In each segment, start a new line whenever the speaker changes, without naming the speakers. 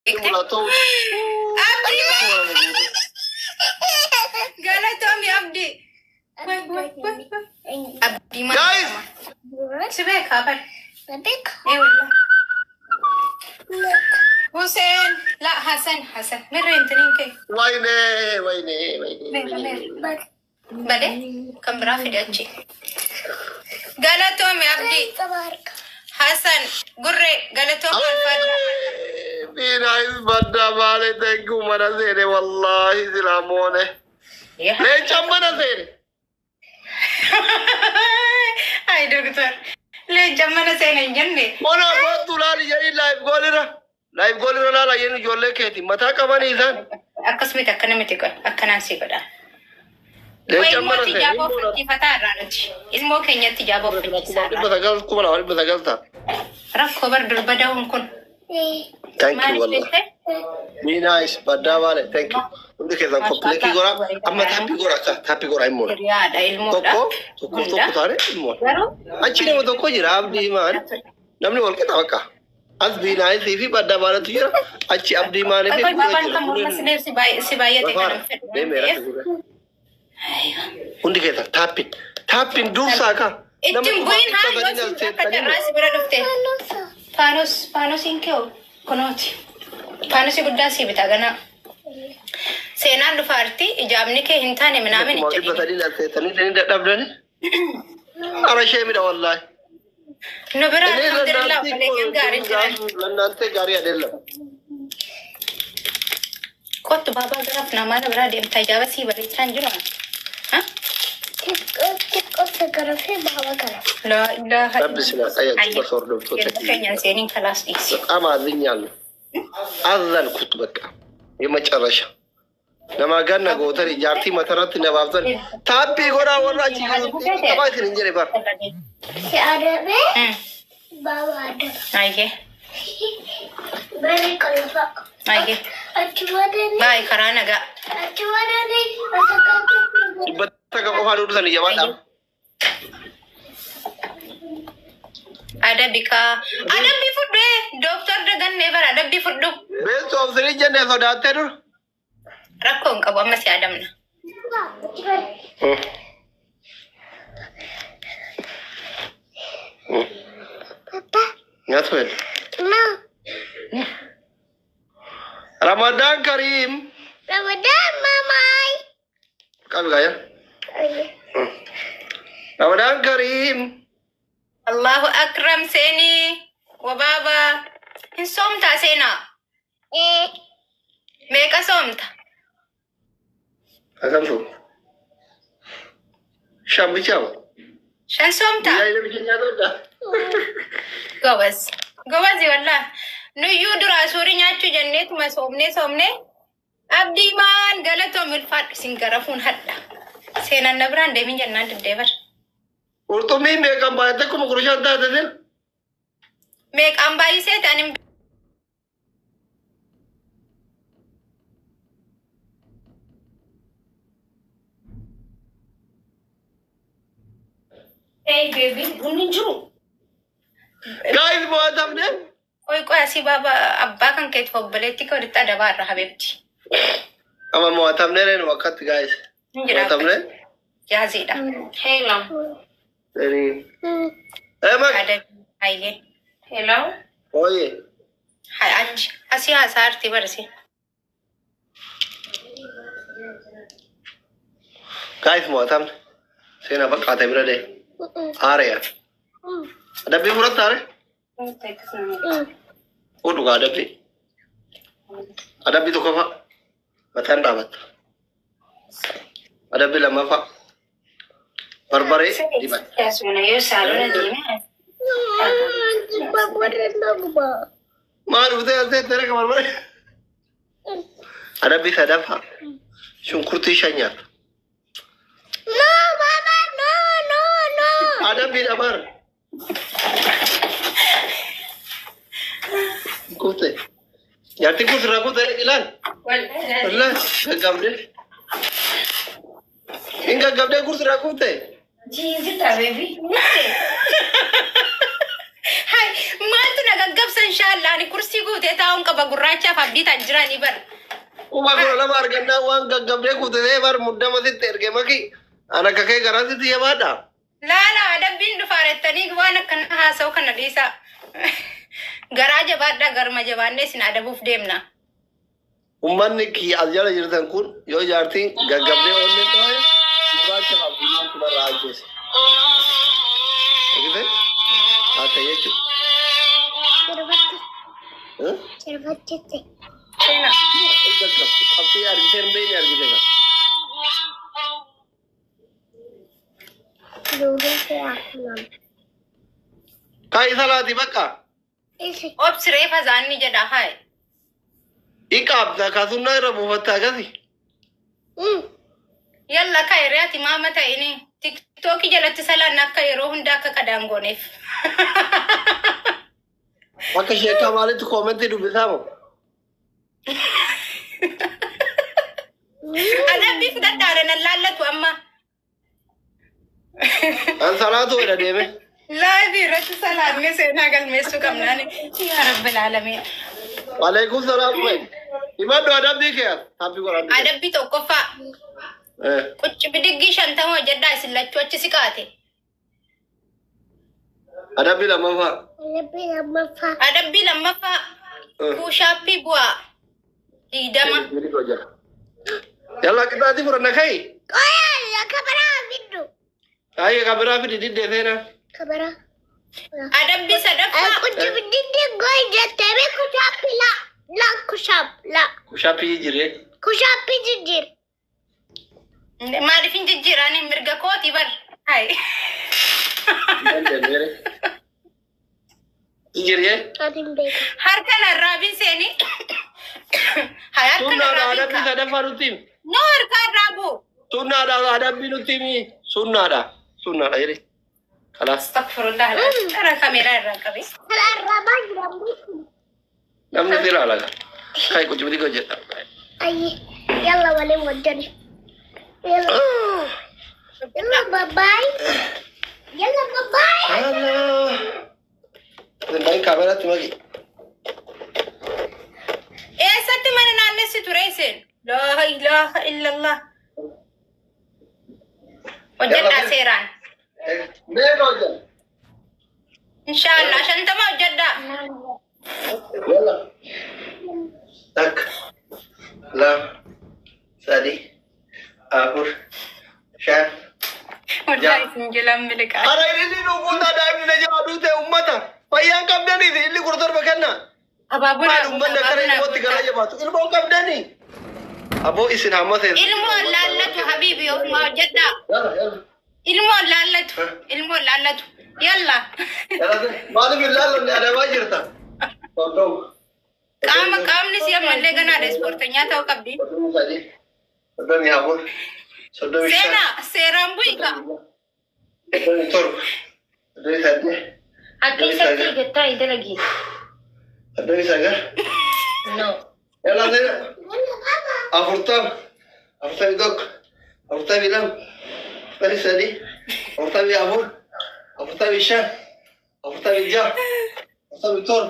أبدي قالت أمي أبدي أبدي ما سبيك هابر إيه والله حسين لا حسن مرة تنين كي ويني بدي كم برافي داتشي قالت أمي أبدي حسن قري قالت أمي الفجر
نايس بدا مالي تنكو منا زيني والله سلامونه ليش منا زيني
أي دكتور ليش منا زيني جنني
منا قلت لا لي لايف قولنا لا يني جولة كهتي متى كمان إنسان
أقسمي تكلمتي كل أكناسي كذا
ليش منا
زيني تجابو في فتاة رانتي اسمه كينيا تجابو في
بتقال كمان هاري بتقال تا
رف خبر دربداهم كن
Thank you والله. Be nice, بدا مالي thank you. Udah kita kompleki gora, amma tapi gora imon. Toko tare imon. Aci ni mau toko jira abdi man. Namni wal kita wakka. Az be nice TV bada mala tu jira. Aci abdi man ni.
Kau bapak kamu masih si bayar tekan.
Udah kita tapin dusa ka.
Itu buin ha, kata rasi beradufte. Panos inkyo konoti. Panos guddaa si bitagana. Seenaan dhufaarti ijaabni kee hin taane minaamin
ijjadhi. Iba tadi tani dadhabdani. Arashee mida wallahi.
Nu bira alhamdulillah baleeyyan gaarii jiran.
Lannante gaarii adeella.
Kottu baabaa garaaf namaa bira deemtaa ijaaba sii bareechaan jiru. لا إله إلا
رب سنا أيات بصور دكتور
كينيا زينين خلاص إيش
أما الدنيا أذن كتبك يوم تشرش لما قلنا قوتري جارتي ما ترى نبابتن تابي غورا ورا شيء ما يصير نجري بار
سأربي بابا ada
أيه
beri kalfa
أيه
acuwadani
باي كرانا جا
acuwadani asakaku
betul kau harus urusan ni jawab
ada bifur deh dokter dengan never ada bifur dok
besok seri jenis sudah terus
rakong kau masih ada mana
papa
ngapain
no
Ramadan Karim
Ramadan mamai
kami kaya Ramadan Karim
Allahu akram seni wababa insomta sena meka somta
akan tu Syam bicau
shan somta
ya ini bikinnya tu dah
gawaz wallah nu yudura surinya cu jannet ma somne abdi man galato milfat singarafun hadda sena nabran de min jannan de devar
Urto mi make ambai tak kumu kurushan dah tu
make ambai se tanim hey baby buninju
guys buat apa ni
Oi ko asi baba abba kan ket fobbaletti ko ritta dabar habibti
ama buat apa ni ren wakat guys buat apa ni
yazida hello
dari mak
ada aye hello
oh ye
hai asi asarti barsi
guys buat apa saya nak kata berada area ada bi murat tare udah gak ada bi tu kau pak matan dapat ada bi lama pak barbare di mana
ya sudah yo salon di
Bapak ada apa?
malu deh tere ke barbare ada bi ada pak syukurti shanyat
No, Mama, no.
ada bi dabar kute jati kus ragu tere ilan Allah gagabde inga gagabde kus ragu te
Jizita baby hai mal tu nak gagap sa إن شاء الله أنا كرسي قوت يتاون كبقراتشا فبديت أجراني بر
وما كنا لما أرجعنا وان قبل قوت ده بار مدة ما تترجم ماكي أنا كake كراسي تيجي بادا
لا دبين دفارتني وانا كنا هاسو كنا ليسا garaja badda garma jabanne sin ada buf demna
ummanni ki aljala jirtan kun yo jartin gaggabne onne to hai muracha habdiman kuma rajes okay ata yechu
Cervate.
Sena
abti yar giten be yar gitega
Dulu se aklam.
kai salati bakka
Isi.
obsre fazanni jada hai
ikabda ka sunna rabu fatta gasi
yalla khairati mamata ini tiktok jalatti sala nakka yero hunda ka kadangonef
bakka sheka malit comment du bisamo
ada bif dadare na lallatu amma
an salatu ila deme
لا بيرت سلام نسينا قال ميسو كمناني يا رب العالمين
وعليكم السلام إما دو أدب ديك يا تابي قرآن
أدب بيتو كفا كنت بدقي شانتا وجدا سلا تشوتش سكاتي
أدب لما فا
أدب لما فا كوشابي بوا دي دما
يلا kita hati pura nakai
Ya kabara bidu.
ayo kabera fi di dena
Kabara.
أدب بسدفا
Aku jadi gue jadi kucap la kucap la
kushapi jire
kucap jijir.
ما عارفين جيراني مرقا كوتي بر هاي
jire
Kadang beda.
هركن الرابين سيني حياتك
sunna ada
الرابين
bisa ada farutim
نور كان رابو
sunna ada binutimi sunna ada ini خلاص
استغفر الله العظيم ترى كاميرا الرقبي
Kalau rabah rambut.
namni tira laga kai kuch bidi ko jeta
Aye. Yalla wale wajan. Yalla. Yalla bye bye. Yalla bye bye.
Allah dan baik kamera tumagi
إيه ست من الناس تريسن لا إله إلا الله وجدنا سيران
ne roja
إن شاء الله عشان أنت ما وجدنا
يلا tak la sadi apur shan
والله سنجلم ملك
ara ini no kunda da ni naja adute ummata payan kam dani illi kurtar bakanna
أبابنا
malum banda kare mo tigara ya batu ilmo kam dani abo isin hamate
ilmu lallatu حبيبي ما وجدنا
yalla
ilmu lallatu يلا
yalla malum illal ni ada wajirta tonton
قام نسيا من لغنا ده سبورتنيا تو كبدي
tadi sudah ni apur sudah bisa
سينا سيران بويكا
tor sudah tadi
أكيد سكتي كتا إذا لقي
sudah bisa kan
no
yalla deh
Yalla baba.
afurtam dok afurtam bilang tadi tadi afurtam ya apur afurtam isha afurtam ija afurtam tor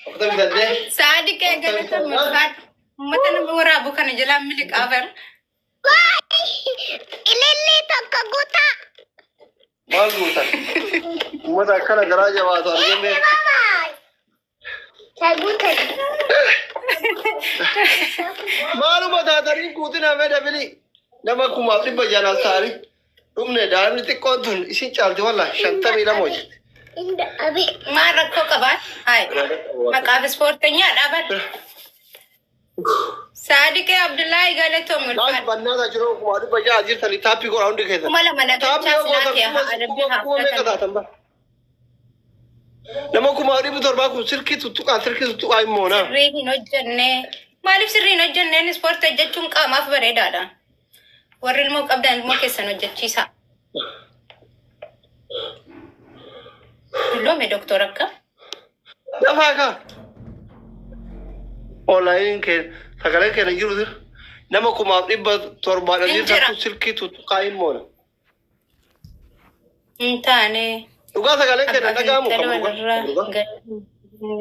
afurtam tadi
سعدي كي قالت مفاد متى نبورا بوكا نجلا ملك أفر
Bye. Ilili takaguta.
mal gutan mata kana garaja ba to arjende
Bye. Taguta.
malu mata tarin kutina me da bili nama kuma tibba jana sari dumne da ni te kontun isi chalti wala shanta mila moj
Inda abi.
ما ركو كبار هاي مكاف سبورتنيا دابر سعدي كي عبد الله قالت
nas
مفاد
banna da jiro kuma tibba ja ajir tali tapi ko round ke
kuma la mana
tapi
gacha
ko
sinake ha arabi ha
kuma me kata tamba nama kuma ribu torba ku sirki tutu ay mona
sirri nojjanne maalif sirri nojjanne ni sport jechuun qaamaaf bareedaadha warri ilmoo qabdan ilmoo keessan hojjechiisa Loome doktor akka
dafa ka online ke sagale ke na jiru nama kuma tibba torba da jir
Injira.
tatu sirki tutu ay mona
hin taane
duga sagale ke na daga mu
Abbaan
ka
walirraa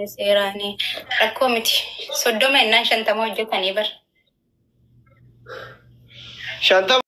سيراني ركومتي صدوما إنان شنتمو جتني بر
شانتا